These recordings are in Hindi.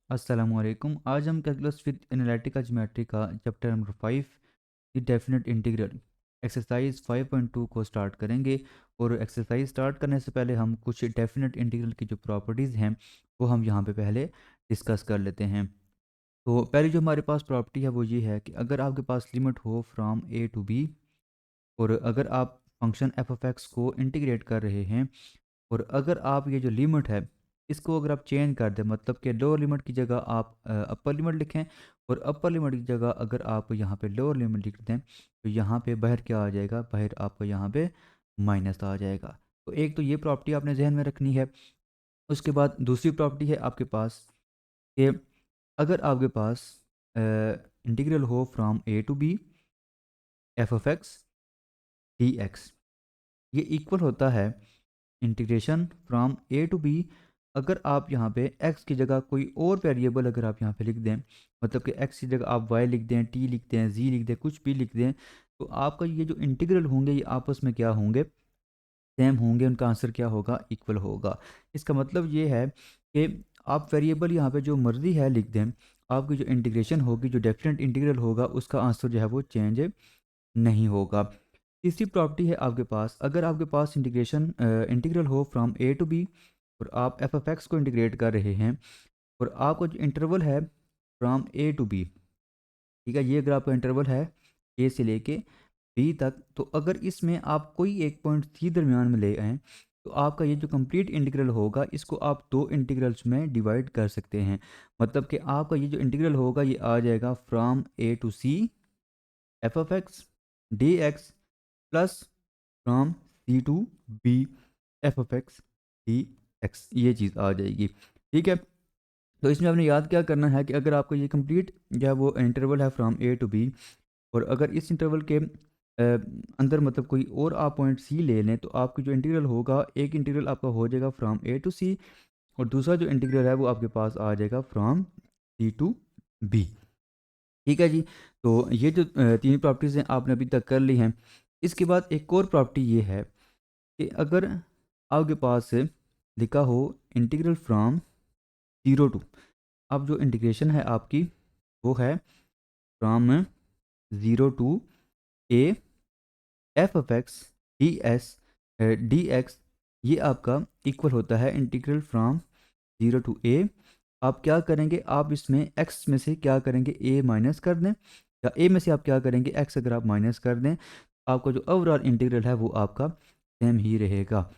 अस्सलामुअलैकुम। आज हम कैलकुलस विद एनालिटिकल ज्योमेट्री का chapter number 5 the definite integral exercise 5.2 को स्टार्ट करेंगे। और एक्सरसाइज स्टार्ट करने से पहले हम कुछ डेफिनेट इंटीग्रल की जो प्रॉपर्टीज़ हैं वो हम यहाँ पे पहले डिस्कस कर लेते हैं। तो पहली जो हमारे पास प्रॉपर्टी है वो ये है कि अगर आपके पास लिमिट हो फ्रॉम ए टू बी, और अगर आप फंक्शन एफ ऑफ एक्स को इंटीग्रेट कर रहे हैं, और अगर आप ये जो लिमिट है इसको अगर आप चेंज कर दें, मतलब कि लोअर लिमिट की जगह आप अपर लिमिट लिखें, और अपर लिमिट की जगह अगर आप यहाँ पे लोअर लिमिट लिख दें, तो यहाँ पे बाहर क्या आ जाएगा, बाहर आपका यहाँ पे माइनस आ जाएगा। तो एक तो ये प्रॉपर्टी आपने जहन में रखनी है। उसके बाद दूसरी प्रॉपर्टी है आपके पास कि अगर आपके पास इंटीग्रल हो from A to B F of x D x, ये इक्वल होता है integration from A to B. अगर आप यहाँ पे x की जगह कोई और वेरिएबल अगर आप यहाँ पे लिख दें, मतलब कि x की जगह आप y लिख दें, t लिख दें, z लिख दें, कुछ भी लिख दें, तो आपका ये जो इंटीग्रल होंगे ये आपस में क्या होंगे, सेम होंगे, उनका आंसर क्या होगा, इक्वल होगा। इसका मतलब ये है कि आप वेरिएबल यहाँ पे जो मर्जी है लिख दें, आपकी जो इंटीग्रेशन होगी, जो डेफिनेट इंटीग्रल होगा, उसका आंसर जो है वो चेंज नहीं होगा। तीसरी प्रॉपर्टी है आपके पास, अगर आपके पास इंटीग्रल हो फ्रॉम ए टू बी, और आप एफ एफ एक्स को इंटीग्रेट कर रहे हैं, और आपका जो इंटरवल है फ्रॉम ए टू बी, ठीक है, ये अगर आपका इंटरवल है ए से लेके बी तक, तो अगर इसमें आप कोई एक पॉइंट सी दरमियान में ले आएँ, तो आपका ये जो कंप्लीट इंटीग्रल होगा इसको आप दो इंटीग्रल्स में डिवाइड कर सकते हैं। मतलब कि आपका ये जो इंटीग्रल होगा ये आ जाएगा from A to C F of x D x plus from C to B F of x D x, ये चीज़ आ जाएगी। ठीक है, तो इसमें आपने याद क्या करना है कि अगर आपको ये कंप्लीट जो है वो इंटरवल है फ्रॉम ए टू बी, और अगर इस इंटरवल के अंदर मतलब कोई और आप पॉइंट सी ले लें, तो आपकी जो इंटीग्रल होगा, एक इंटीग्रल आपका हो जाएगा फ्रॉम ए टू सी, और दूसरा जो इंटीग्रल है वो आपके पास आ जाएगा फ्रॉम सी टू बी। ठीक है जी। तो ये जो तीन प्रॉपर्टीज़ हैं आपने अभी तक कर ली हैं। इसके बाद एक और प्रॉपर्टी ये है कि अगर आपके पास लिखा हो इंटीग्रल फ्रॉम जीरो टू, अब जो इंटीग्रेशन है आपकी वो है from zero to A F of x D x, ये आपका इक्वल होता है integral from zero to A. आप क्या करेंगे, आप इसमें x में से क्या करेंगे, a माइनस कर दें, या a में से आप क्या करेंगे, x अगर आप माइनस कर दें, आपका जो ओवरऑल इंटीग्रल है वो आपका सेम ही रहेगा।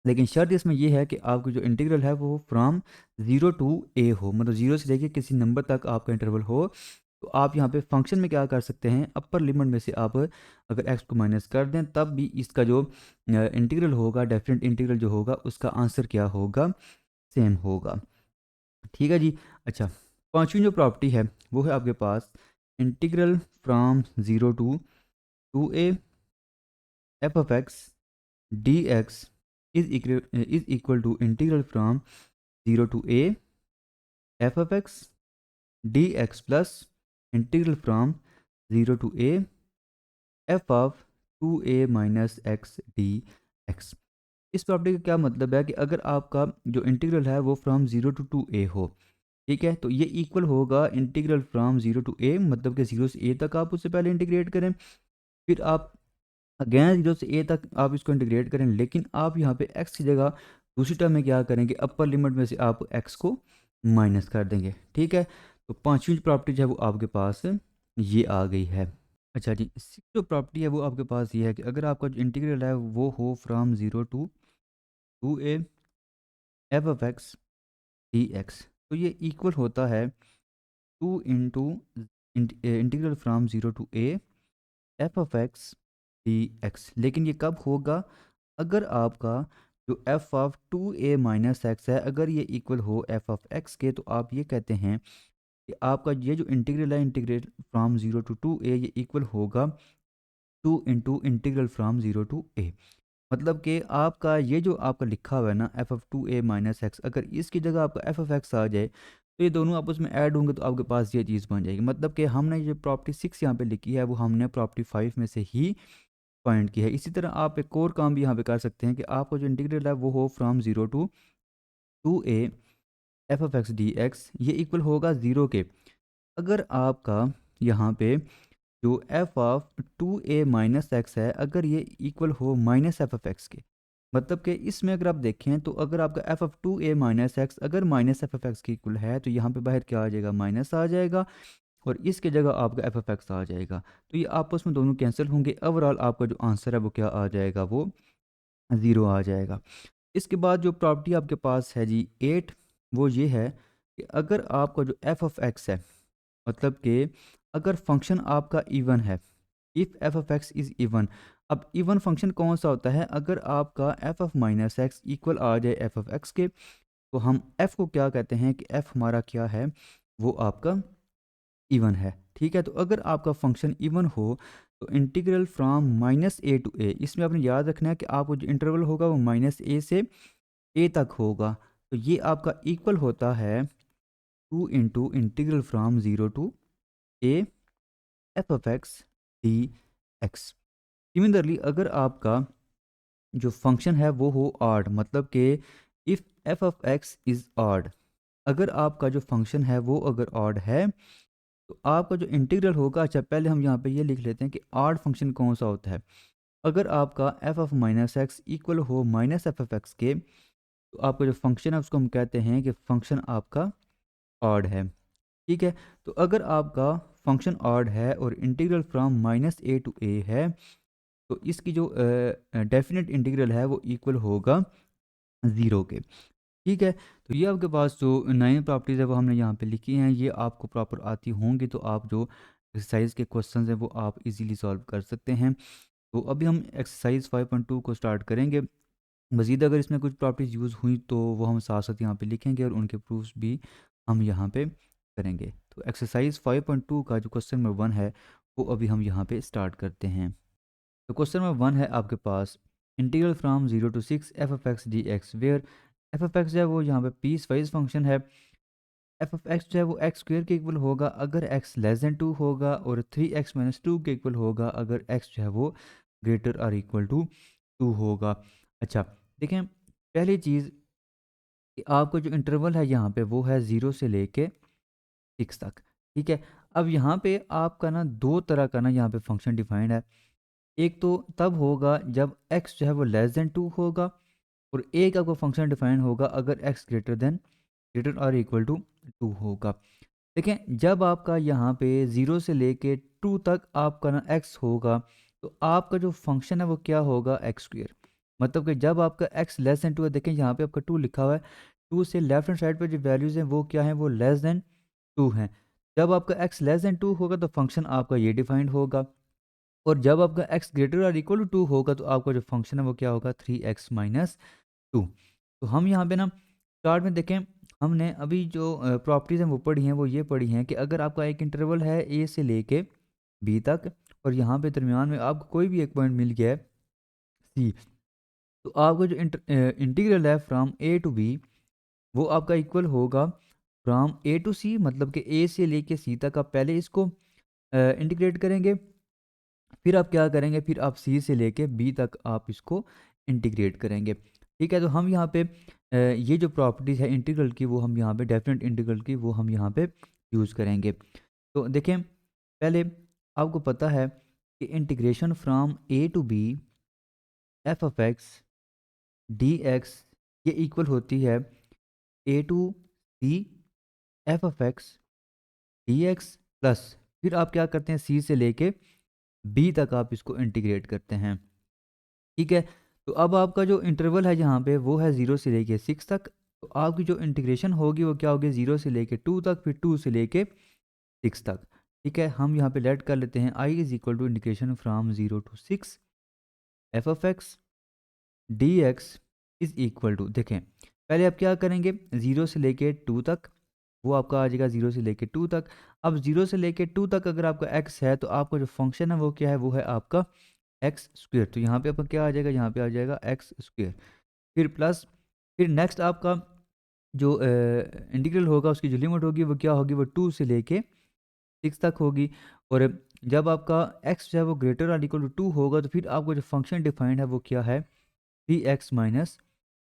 लेकिन शर्त इसमें यह है कि आपका जो इंटीग्रल है वो फ्रॉम ज़ीरो टू ए हो, मतलब ज़ीरो से लेके किसी नंबर तक आपका इंटरवल हो। तो आप यहाँ पे फंक्शन में क्या कर सकते हैं, अपर लिमिट में से आप अगर x को माइनस कर दें, तब भी इसका जो इंटीग्रल होगा, डेफिनेट इंटीग्रल जो होगा, उसका आंसर क्या होगा, सेम होगा। ठीक है जी। अच्छा, पांचवी जो प्रॉपर्टी है वो है आपके पास integral from zero to A F of x D x is equal to integral from zero to A F of x D x plus integral from zero to A F of two A minus x D x. इस प्रॉपर्टी का क्या मतलब है कि अगर आपका जो इंटीग्रल है वो फ्रॉम ज़ीरो टू ए हो, ठीक है, तो ये इक्वल होगा integral from zero to a, मतलब कि ज़ीरो से ए तक आप उससे पहले इंटीग्रेट करें, फिर आप अगेन ज़ीरो से ए तक आप इसको इंटीग्रेट करें, लेकिन आप यहाँ पे एक्स की जगह दूसरी टर्म में क्या करेंगे, अपर लिमिट में से आप एक्स को माइनस कर देंगे। ठीक है, तो पांचवी प्रॉपर्टी जो है वो आपके पास ये आ गई है। अच्छा जी, जो प्रॉपर्टी है वो आपके पास ये है कि अगर आपका जो इंटीग्रल है वो हो from zero to A F of x D X, तो ये इक्वल होता है two into integral from zero to A F of x D X. लेकिन ये कब होगा, अगर आपका जो F of two A minus X है, अगर ये इक्वल हो एफ ऑफ एक्स के, तो आप ये कहते हैं कि आपका ये जो इंटीग्रल है, integral from zero to a, ये इक्वल होगा to into integral from zero to a. मतलब कि आपका ये जो आपका लिखा हुआ है ना F of two A minus X, अगर इसकी जगह आपका एफ ऑफ एक्स आ जाए, तो ये दोनों आपस में ऐड होंगे, तो आपके पास ये चीज़ बन जाएगी। मतलब कि हमने ये प्रॉपर्टी 6 यहाँ पे लिखी है वो हमने प्रॉपर्टी 5 में से ही पॉइंट की है। इसी तरह आप एक और काम भी यहाँ पे कर सकते हैं कि आपका जो इंटीग्रल है वो हो from zero to A F of x D x ये इक्वल होगा 0 के। अगर आपका यहाँ पे जो F of 2a minus X है अगर ये इक्वल हो माइनस एफ ऑफ एक्स के, मतलब कि इसमें अगर आप देखें तो अगर आपका f of 2a minus X अगर माइनस एफ ऑफ एक्स के इक्वल है तो यहाँ पे बाहर क्या आ जाएगा, माइनस आ जाएगा, और इसके जगह आपका एफ ऑफ एक्स आ जाएगा। तो ये आपस में दोनों कैंसिल होंगे, ओवरऑल आपका जो आंसर है वो क्या आ जाएगा, वो 0 आ जाएगा। इसके बाद जो प्रॉपर्टी आपके पास है जी 8, वो ये है कि अगर आपका जो एफ ऑफ एक्स है, मतलब कि अगर फंक्शन आपका इवन है, if f of x is even. अब इवन फंक्शन कौन सा होता है, अगर आपका f of minus x equal आ जाए एफ ऑफ एक्स के, तो हम एफ को क्या कहते हैं कि एफ हमारा क्या है, वो आपका इवन है। ठीक है, तो अगर आपका फंक्शन इवन हो तो integral from minus a to a, इसमें आपने याद रखना है कि आपको जो इंटरवल होगा वो माइनस ए से ए तक होगा। तो ये आपका इक्वल होता है 2 into integral from 0 to A F of x D X. Similarly अगर आपका जो फंक्शन है वो हो ऑड, मतलब कि if f of x is odd, अगर आपका जो फंक्शन है वो अगर ऑड है तो आपका जो इंटीग्रल होगा, अच्छा पहले हम यहाँ पे ये लिख लेते हैं कि ऑड फंक्शन कौन सा होता है। अगर आपका f of minus x equal हो माइनस एफ ऑफ एक्स के, तो आपका जो फंक्शन है उसको हम कहते हैं कि फंक्शन आपका ऑड है। ठीक है, तो अगर आपका फंक्शन ऑड है और integral from minus a to a है, तो इसकी जो डेफिनेट इंटीग्रल है वो इक्वल होगा 0 के। ठीक है, तो ये आपके पास जो 9 प्रॉपर्टीज़ है वो हमने यहाँ पे लिखी हैं, ये आपको प्रॉपर आती होंगी तो आप जो एक्सरसाइज के क्वेश्चंस हैं वो आप इजीली सॉल्व कर सकते हैं। तो अभी हम एक्सरसाइज 5.2 को स्टार्ट करेंगे। मज़ीद अगर इसमें कुछ प्रॉपर्टीज़ यूज़ हुई तो वो हम साथ साथ यहाँ पे लिखेंगे और उनके प्रूफ्स भी हम यहाँ पे करेंगे। तो एक्सरसाइज 5.2 का जो क्वेश्चन नंबर 1 है वो अभी हम यहाँ पे स्टार्ट करते हैं। तो क्वेश्चन नंबर 1 है आपके पास, integral from 0 to 6 F of x D x, where f of x जो है वो यहाँ पे पीस वाइज फंक्शन है। एफ ऑफ एक्स जो है वो एक्स स्क्वेयर के इक्वल होगा अगर एक्स लेस देन 2 होगा, और 3x माइनस 2 के इक्वल होगा अगर एक्स जो है वो ग्रेटर और इक्वल टू 2 होगा। अच्छा देखें, पहली चीज़ कि आपको जो इंटरवल है यहाँ पे वो है 0 से लेके 6 तक। ठीक है, अब यहाँ पे आपका ना दो तरह का ना यहाँ पे फंक्शन डिफाइंड है। एक तो तब होगा जब x जो है वो लेस देन 2 होगा, और एक आपका फंक्शन डिफाइन होगा अगर x ग्रेटर और इक्वल टू 2 होगा। देखें, जब आपका यहाँ पे 0 से लेके 2 तक आपका ना x होगा, तो आपका जो फंक्शन है वो क्या होगा, एक्स स्क्वेयर। मतलब कि जब आपका x लेस देन 2 है, देखें यहाँ पे आपका 2 लिखा हुआ है, 2 से लेफ्ट हैंड साइड पे जो वैल्यूज़ हैं वो क्या हैं, वो लेस देन 2 हैं। जब आपका x लेस देन 2 होगा तो फंक्शन आपका ये डिफाइंड होगा, और जब आपका x ग्रेटर और इक्वल टू 2 होगा तो आपका जो फंक्शन है वो क्या होगा, 3x माइनस 2। तो हम यहाँ पे ना स्टार्ट में देखें, हमने अभी जो प्रॉपर्टीज़ हैं वो पढ़ी हैं, वो ये पढ़ी हैं कि अगर आपका एक इंटरवल है a से लेके b तक, और यहाँ पे दरमियान में आपको कोई भी एक पॉइंट मिल गया है c, तो आपका जो इंटीग्रल है फ्राम a टू b वो आपका इक्वल होगा फ्राम a टू c, मतलब कि a से लेके c तक आप पहले इसको इंटीग्रेट करेंगे, फिर आप क्या करेंगे, फिर आप सी से लेके बी तक आप इसको इंटीग्रेट करेंगे। ठीक है, तो हम यहाँ पे ये जो प्रॉपर्टीज़ है इंटीग्रल की वो हम यहाँ पे डेफिनेट इंटीग्रल की वो हम यहाँ पे यूज़ करेंगे। तो देखें, पहले आपको पता है कि integration from A to B F of x D x ये इक्वल होती है a to C F of x D x plus, फिर आप क्या करते हैं, सी से लेके बी तक आप इसको इंटीग्रेट करते हैं। ठीक है, तो अब आपका जो इंटरवल है यहाँ पे वो है 0 से लेके 6 तक, तो आपकी जो इंटीग्रेशन होगी वो क्या होगी, 0 से लेके 2 तक, फिर 2 से लेके 6 तक। ठीक है, हम यहाँ पे लेट कर लेते हैं i is equal to integration from 0 to 6 F of x D x is equal to, देखें पहले आप क्या करेंगे, 0 से लेके 2 तक, वो आपका आ जाएगा 0 से लेके 2 तक। अब 0 से लेके 2 तक अगर आपका x है तो आपका जो फंक्शन है वो क्या है, वो है आपका एक्स स्क्वेयर। तो यहाँ पे आपका क्या आ जाएगा, यहाँ पे आ जाएगा एक्स स्क्वेयर, फिर प्लस, फिर नेक्स्ट आपका जो इंटीग्रल होगा उसकी जो लिमिट होगी वो क्या होगी, वो 2 से लेके 6 तक होगी, और जब आपका x जो है वो ग्रेटर और इक्वल टू 2 होगा तो फिर आपका जो फंक्शन डिफाइंड है वो क्या है, 3x माइनस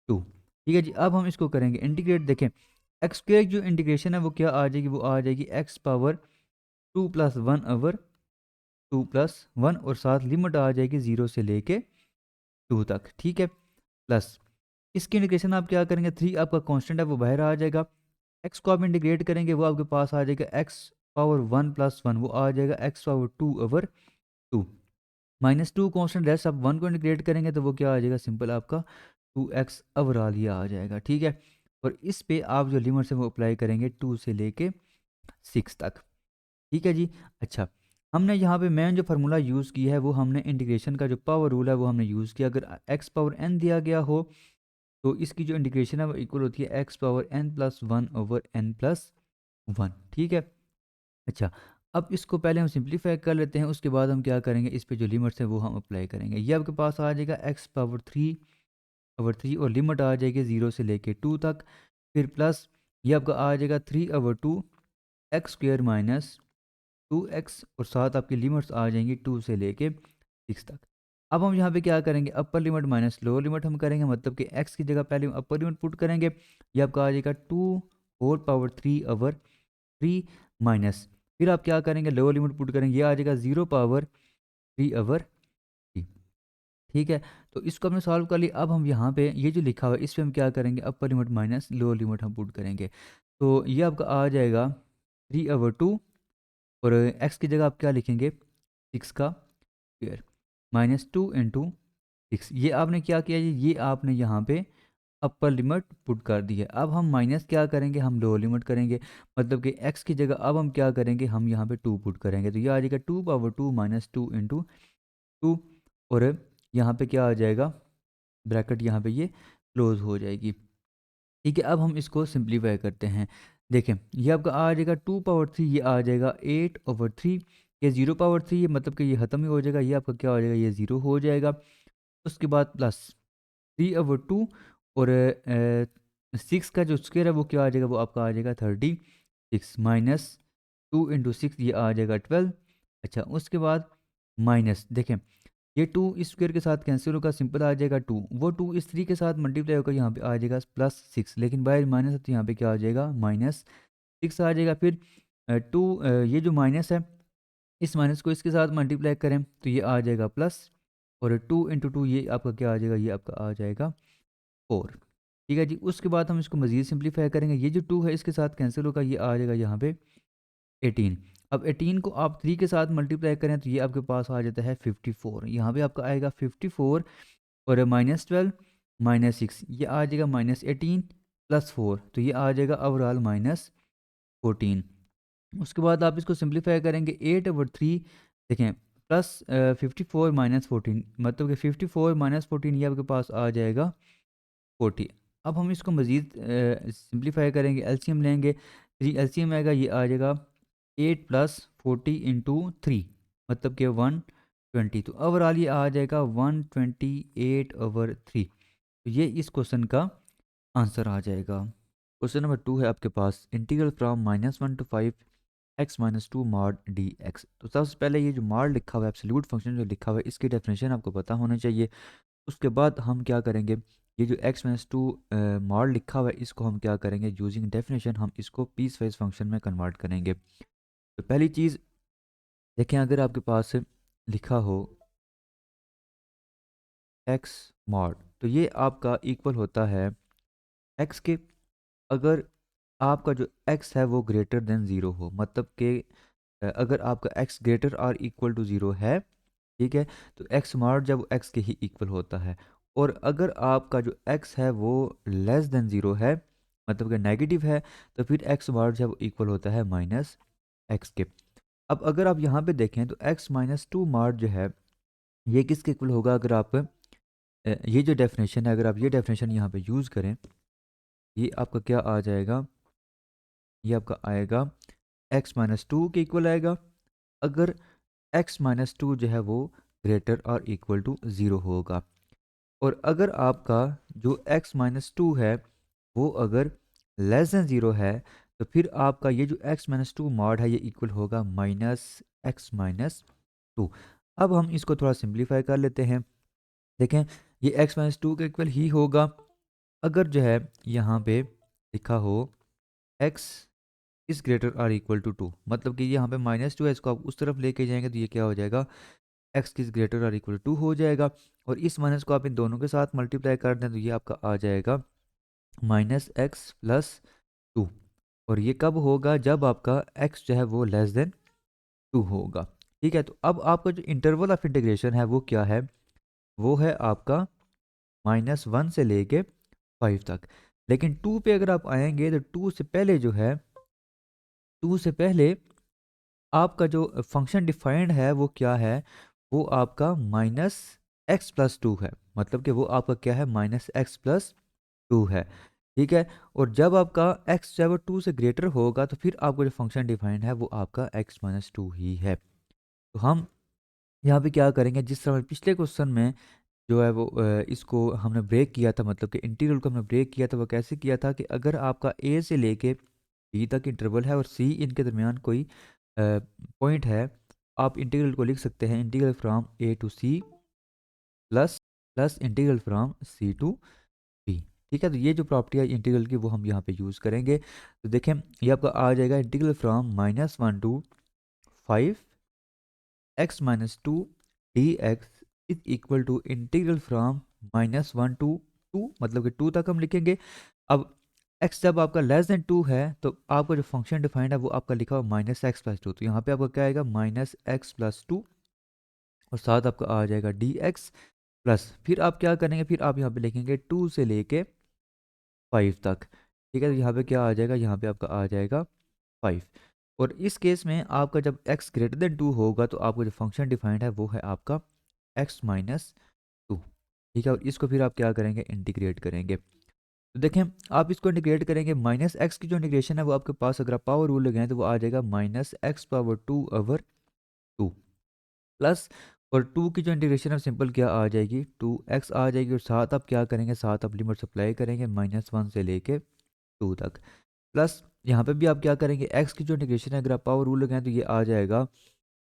2। ठीक है जी, अब हम इसको करेंगे इंटीग्रेट। देखें, एक्स स्क्वायर जो इंटीग्रेशन है वो क्या आ जाएगी, वो आ जाएगी एक्स पावर 2 + 1/2 + 1 और साथ लिमिट आ जाएगी 0 से लेके 2 तक, ठीक है। प्लस इसकी इंटीग्रेशन आप क्या करेंगे, 3 आपका कांस्टेंट है वो बाहर आ जाएगा, एक्स को आप इंटीग्रेट करेंगे वो आपके पास आ जाएगा एक्स पावर 1 + 1 वो आ जाएगा एक्स पावर 2/2 -2 कांस्टेंट रेस्ट आप 1 को इंटीग्रेट करेंगे तो वो क्या आ जाएगा, सिंपल आपका 2x ओवरऑल ये आ जाएगा, ठीक है। और इस पे आप जो लिमिट्स है वो अप्लाई करेंगे 2 से लेके 6 तक, ठीक है जी। अच्छा, हमने यहाँ पे मेन जो फार्मूला यूज़ किया है वो हमने इंटीग्रेशन का जो पावर रूल है वो हमने यूज़ किया। अगर x पावर n दिया गया हो तो इसकी जो इंटीग्रेशन है वो इक्वल होती है x पावर n+1/n+1, ठीक है। अच्छा, अब इसको पहले हम सिंप्लीफाई कर लेते हैं, उसके बाद हम क्या करेंगे, इस पे जो लिमिट्स है वो हम अप्लाई करेंगे। ये आपके पास आ जाएगा x पावर 3 और लिमिट आ जाएगी 0 से लेके 2 तक, फिर प्लस ये आपका आ जाएगा 3/2 एक्स स्क्वेयर -2x और साथ आपकी लिमिट्स आ जाएंगी 2 से लेके 6 तक। अब हम यहाँ पे क्या करेंगे, upper limit minus lower limit हम करेंगे, मतलब कि x की जगह पहले हम अपर लिमिट पुट करेंगे, ये आपका आ जाएगा 2 होल पावर 3/3 माइनस, फिर आप क्या करेंगे लोअर लिमिट पुट करेंगे, ये आ जाएगा 0 पावर 3/3, ठीक है। तो इसको हमने सॉल्व कर लिया। अब हम यहाँ पे ये जो लिखा हुआ है इस पे हम क्या करेंगे, upper limit minus lower limit हम पुट करेंगे, तो ये आपका आ जाएगा 3/2 और x की जगह आप क्या लिखेंगे 6 का स्क्वायर -2 × 6, ये आपने क्या किया जी, ये आपने यहाँ पे अपर लिमिट पुट कर दी है। अब हम माइनस क्या करेंगे, हम लोअर लिमिट करेंगे, मतलब कि x की जगह अब हम क्या करेंगे, हम यहाँ पे 2 पुट करेंगे, तो ये आ जाएगा 2/2 -2 × 2 और यहाँ पे क्या आ जाएगा, ब्रैकेट यहाँ पे ये क्लोज हो जाएगी, ठीक है। अब हम इसको सिंप्लीफाई करते हैं, देखें ये आपका आ जाएगा 2/3, ये आ जाएगा 8/3, ये 0/3 ये मतलब कि ये ख़त्म ही हो जाएगा, ये आपका क्या हो जाएगा, ये 0 हो जाएगा। उसके बाद प्लस 3/2 और 6 का जो स्क्वायर है वो क्या आ जाएगा, वो आपका आ जाएगा 36 -2 × 6 ये आ जाएगा 12। अच्छा, उसके बाद माइनस देखें ये 2 इस स्क्वायर के साथ कैंसिल होगा, सिंपल आ जाएगा 2, वो 2 इस 3 के साथ मल्टीप्लाई होकर यहाँ पे आ जाएगा +6, लेकिन बाहर माइनस है तो यहाँ पे क्या आ जाएगा -6 आ जाएगा। फिर 2 ये जो माइनस है इस माइनस को इसके साथ मल्टीप्लाई करें तो ये आ जाएगा प्लस, और 2 × 2 ये आपका क्या आ जाएगा, ये आपका आ जाएगा 4, ठीक है जी। उसके बाद हम इसको मज़ीद सिंप्लीफाई करेंगे, ये जो 2 है इसके साथ कैंसिल होगा, ये आ जाएगा यहाँ पे 18। अब 18 को आप 3 के साथ मल्टीप्लाई करें तो ये आपके पास आ जाता है 54, यहाँ पे आपका आएगा 54 और -12 -6 ये आ जाएगा -18 +4, तो ये आ जाएगा ओवरऑल -14। उसके बाद आप इसको सिंप्लीफाई करेंगे 8/3, देखें प्लस 54 -14 मतलब कि 54 -14 ये आपके पास आ जाएगा 40। अब हम इसको मज़ीद सिंप्लीफाई करेंगे, एलसीएम लेंगे, 3 एलसीएम आएगा, ये आ जाएगा 8 + 40 × 3 मतलब कि 120, तो ओवरऑल ये आ जाएगा 128/3, तो ये इस क्वेश्चन का आंसर आ जाएगा। क्वेश्चन नंबर 2 है आपके पास, integral from -1 to 5 x - 2 mod dx। तो सबसे पहले ये जो मॉड लिखा हुआ है, एब्सोल्यूट फंक्शन जो लिखा हुआ है, इसकी डेफिनेशन आपको पता होना चाहिए। उसके बाद हम क्या करेंगे, ये जो x - 2 मॉड लिखा हुआ है इसको हम क्या करेंगे, यूजिंग डेफिनेशन हम इसको पीस वाइज फंक्शन में कन्वर्ट करेंगे। तो पहली चीज़ देखें, अगर आपके पास लिखा हो x मॉड, तो ये आपका इक्वल होता है x के, अगर आपका जो x है वो ग्रेटर देन 0 हो, मतलब कि अगर आपका x ग्रेटर और इक्वल टू 0 है, ठीक है, तो x मॉड जब x के ही इक्वल होता है। और अगर आपका जो x है वो लेस देन 0 है, मतलब कि नेगेटिव है, तो फिर x मॉड जब इक्वल होता है -x के। अब अगर आप यहाँ पे देखें तो x - 2 मॉड जो है ये किसके इक्वल होगा, अगर आप ये जो डेफिनेशन है, अगर आप ये डेफिनेशन यहाँ पे यूज़ करें, ये आपका क्या आ जाएगा, ये आपका आएगा x - 2 के इक्वल आएगा, अगर x - 2 जो है वो ग्रेटर और इक्वल टू 0 होगा। और अगर आपका जो x - 2 है वो अगर लेस देन 0 है, तो फिर आपका ये जो x - 2 मॉड है ये इक्वल होगा -x - 2। अब हम इसको थोड़ा सिंप्लीफाई कर लेते हैं, देखें ये x - 2 के इक्वल ही होगा, अगर जो है यहाँ पे लिखा हो X is greater or equal to 2, मतलब कि यहाँ पे -2 है, इसको आप उस तरफ लेके जाएंगे तो ये क्या हो जाएगा, X is greater or equal to 2 हो जाएगा। और इस माइनस को आप इन दोनों के साथ मल्टीप्लाई कर दें तो ये आपका आ जाएगा -x+2। और ये कब होगा, जब आपका x जो है वो <2 होगा। ठीक है, तो अब आपका जो इंटरवल ऑफ इंटीग्रेशन है वो क्या है, वो है आपका -1 से लेके 5 तक। लेकिन 2 पे अगर आप आएंगे तो 2 से पहले जो है, 2 से पहले आपका जो फंक्शन डिफाइंड है वो क्या है, वो आपका -x+2 है, मतलब कि वो आपका क्या है, -x+2 है। ठीक है, और जब आपका x जो है वो 2 से ग्रेटर होगा तो फिर आपका जो फंक्शन डिफाइंड है वो आपका x-2 ही है। तो हम यहाँ पे क्या करेंगे, जिस तरह पिछले क्वेश्चन में जो है वो इसको हमने ब्रेक किया था, मतलब कि इंटीग्रल को हमने ब्रेक किया था, वो कैसे किया था कि अगर आपका ए से लेके बी तक इंटरवल है और सी इनके दरमियान कोई पॉइंट है, आप इंटीग्रल को लिख सकते हैं integral from A to C plus plus integral from C to B. ठीक है, तो ये जो प्रॉपर्टी है इंटीग्रल की वो हम यहाँ पे यूज़ करेंगे। तो देखें, ये आपका आ जाएगा integral from -1 to 5x-2 dx is equal to integral from -1 to 2, मतलब कि 2 तक हम लिखेंगे। अब x जब आपका <2 है तो आपका जो फंक्शन डिफाइंड है वो आपका लिखा हुआ -x+2, तो यहाँ पे आपका क्या आएगा, -x+2 और साथ आपका आ जाएगा dx प्लस, फिर आप क्या करेंगे, फिर आप यहाँ पे लिखेंगे 2 से लेके 5 तक। ठीक है, तो यहाँ पे क्या आ जाएगा, यहाँ पे आपका आ जाएगा 5। और इस केस में आपका जब x <2 होगा तो आपका जो फंक्शन डिफाइंड है वो है आपका x-2। ठीक है, और इसको फिर आप क्या करेंगे, इंटीग्रेट करेंगे। तो देखें, आप इसको इंटीग्रेट करेंगे, -x की जो इंटीग्रेशन है वो आपके पास अगर आप पावर रूल लगाएं तो वो आ जाएगा -x⁻2/2 प्लस, और 2 की जो इंटीग्रेशन है सिंपल क्या आ जाएगी, 2x आ जाएगी, और साथ आप क्या करेंगे, साथ आप लिमिट सप्लाई करेंगे -1 से लेके 2 तक। प्लस यहाँ पे भी आप क्या करेंगे, x की जो इंटीग्रेशन है अगर आप पावर रूल लगाएं तो ये आ जाएगा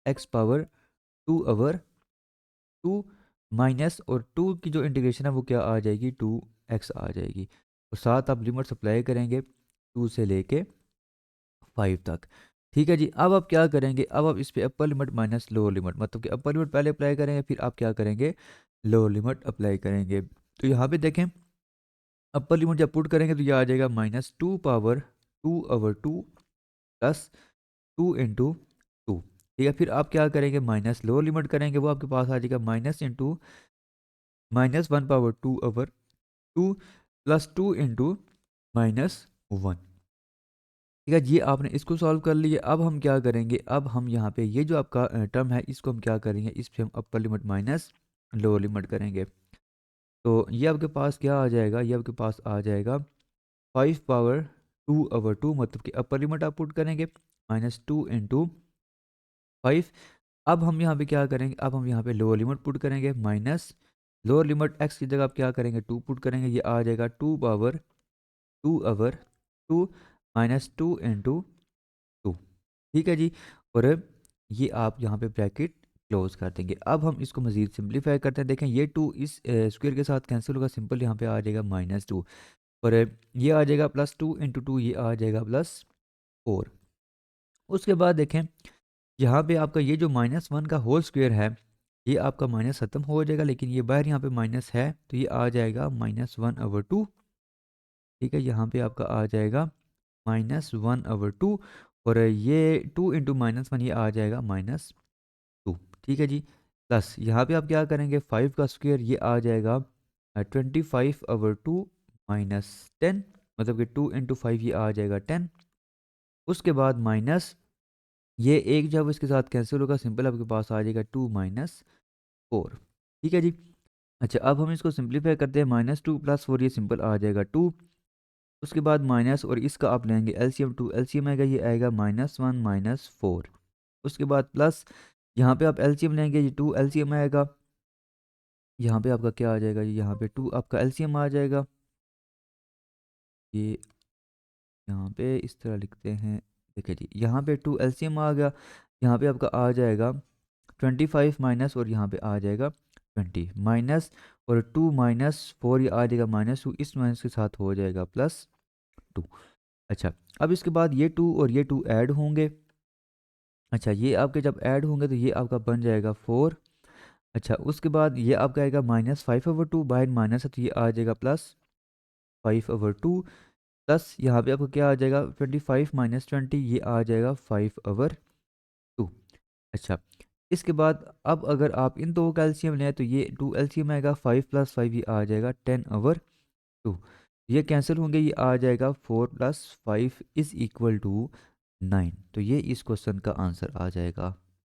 x⁻2/2 माइनस, और 2 की जो इंटीग्रेशन है वो क्या आ जाएगी, 2x आ जाएगी, और साथ आप लिमिट सप्लाई करेंगे 2 से लेके 5 तक। ठीक है जी, अब आप क्या करेंगे, अब आप इस पे upper limit minus lower limit, मतलब कि अपर लिमिट पहले अप्लाई करेंगे फिर आप क्या करेंगे, लोअर लिमिट अप्लाई करेंगे। तो यहाँ पे देखें, अपर लिमिट जब पुट करेंगे तो ये आ जाएगा -2/2/2 प्लस 2 × 2। ठीक है, फिर आप क्या करेंगे, माइनस लोअर लिमिट करेंगे, वो आपके पास आ जाएगा -1/2/2 प्लस 2 × -1। ठीक है, ये आपने इसको सॉल्व कर लिया। अब हम क्या करेंगे, अब हम यहाँ पे ये जो आपका टर्म है इसको हम क्या करेंगे, इस पे हम upper limit minus lower limit करेंगे। तो ये आपके पास क्या आ जाएगा, ये आपके पास आ जाएगा 5/2/2, मतलब कि अपर लिमिट आप पुट करेंगे -2 × 5। अब हम यहाँ पे क्या करेंगे, अब हम यहाँ पे लोअर लिमिट पुट करेंगे, माइनस लोअर लिमिट x की जगह आप क्या करेंगे, 2 पुट करेंगे, ये आ जाएगा 2/2/2 -2 × 2। ठीक है जी, और ये आप यहाँ पे ब्रैकेट क्लोज कर देंगे। अब हम इसको मज़ीद सिंप्लीफाई करते हैं। देखें, ये 2 इस स्क्वायर के साथ कैंसिल होगा, सिंपल यहाँ पे आ जाएगा -2, और ये आ जाएगा +2 × 2, ये आ जाएगा +4। उसके बाद देखें, यहाँ पे आपका ये जो -1 का होल स्क्वायर है, ये आपका माइनस ख़त्म हो जाएगा, लेकिन ये बाहर यहाँ पे माइनस है तो ये आ जाएगा -1/2। ठीक है, यहाँ पे आपका आ जाएगा -1/2, और ये 2 × -1 ये आ जाएगा -2। ठीक है जी, प्लस यहाँ पे आप क्या करेंगे, 5 का स्क्वायर ये आ जाएगा 25/2 -10, मतलब कि 2 × 5 ये आ जाएगा 10। उसके बाद माइनस ये एक जब इसके साथ कैंसिल होगा, सिंपल आपके पास आ जाएगा 2 -4। ठीक है जी, अच्छा अब हम इसको सिंप्लीफाई करते हैं, -2 + 4 ये सिंपल आ जाएगा 2। उसके बाद माइनस, और इसका आप लेंगे एलसीएम, 2 एलसीएम आएगा, ये आएगा -1 -4। उसके बाद प्लस, यहाँ पे आप एलसीएम लेंगे, ये 2 एलसीएम आएगा, यहाँ पे आपका क्या आ जाएगा, ये यहाँ पे 2 आपका एलसीएम आ जाएगा। ये यहाँ पे इस तरह लिखते हैं, देखिए जी, यहाँ पे 2 एलसीएम आ गया, यहाँ पे आपका आ जाएगा 25 माइनस, और यहाँ पे आ जाएगा 20 माइनस, और 2 -4 ये आ जाएगा -2, इस माइनस के साथ हो जाएगा +2। अच्छा, अब इसके बाद ये 2 और ये 2 ऐड होंगे। अच्छा, ये आपके जब ऐड होंगे तो ये आपका बन जाएगा 4। अच्छा, उसके बाद ये आपका आएगा -5/2, बाहर माइनस है तो ये आ जाएगा +5/2, प्लस यहाँ पे आपको क्या आ जाएगा 25 - 20, ये आ जाएगा 5/2। अच्छा, इसके बाद अब अगर आप इन दो का एलसीएम लें तो ये 2 एलसीएम आएगा, 5 + 5 ये आ जाएगा 10/2। ये कैंसिल होंगे, ये आ जाएगा 4 + 5 = 9। तो ये इस क्वेश्चन का आंसर आ जाएगा।